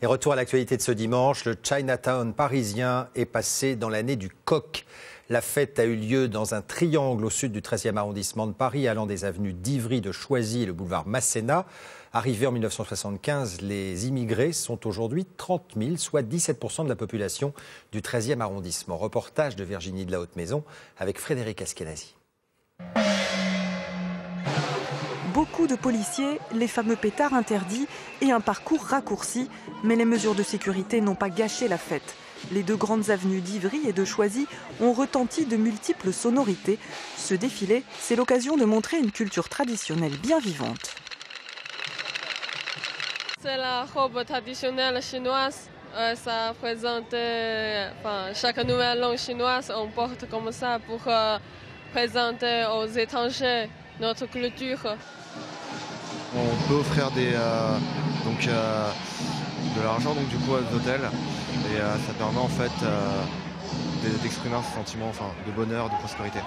Et retour à l'actualité de ce dimanche, le Chinatown parisien est passé dans l'année du coq. La fête a eu lieu dans un triangle au sud du 13e arrondissement de Paris, allant des avenues d'Ivry, de Choisy et le boulevard Masséna. Arrivés en 1975, les immigrés sont aujourd'hui 30 000, soit 17% de la population du 13e arrondissement. Reportage de Virginie de la Haute-Maison avec Frédéric Askenazi. Beaucoup de policiers, les fameux pétards interdits et un parcours raccourci. Mais les mesures de sécurité n'ont pas gâché la fête. Les deux grandes avenues d'Ivry et de Choisy ont retenti de multiples sonorités. Ce défilé, c'est l'occasion de montrer une culture traditionnelle bien vivante. C'est la robe traditionnelle chinoise. Ça présente chaque nouvelle langue chinoise. On porte comme ça pour présenter aux étrangers notre culture. On peut offrir de l'argent du coup aux hôtels et ça permet en fait d'exprimer un sentiment de bonheur, de prospérité.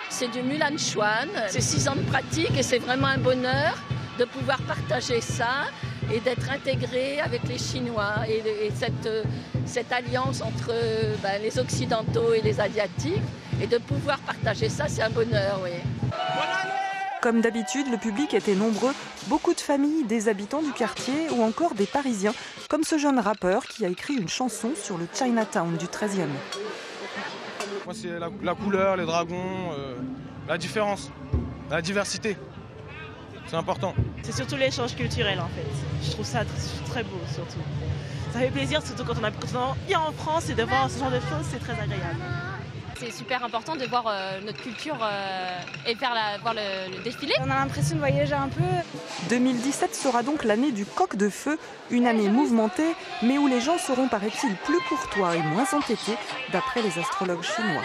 C'est du Mulan Chuan, c'est 6 ans de pratique et c'est vraiment un bonheur de pouvoir partager ça et d'être intégré avec les Chinois et cette alliance entre les Occidentaux et les Asiatiques et de pouvoir partager ça, c'est un bonheur, oui. Comme d'habitude, le public était nombreux, beaucoup de familles, des habitants du quartier ou encore des Parisiens, comme ce jeune rappeur qui a écrit une chanson sur le Chinatown du 13e. Moi, c'est la couleur, les dragons, la différence, la diversité. C'est important. C'est surtout l'échange culturel en fait. Je trouve ça très beau surtout. Ça fait plaisir surtout quand on vient en France et de voir ce genre de choses, c'est très agréable. C'est super important de voir notre culture et voir le défilé. On a l'impression de voyager un peu. 2017 sera donc l'année du coq de feu, une année mouvementée, mais où les gens seront, paraît-il, plus courtois et moins entêtés, d'après les astrologues chinois.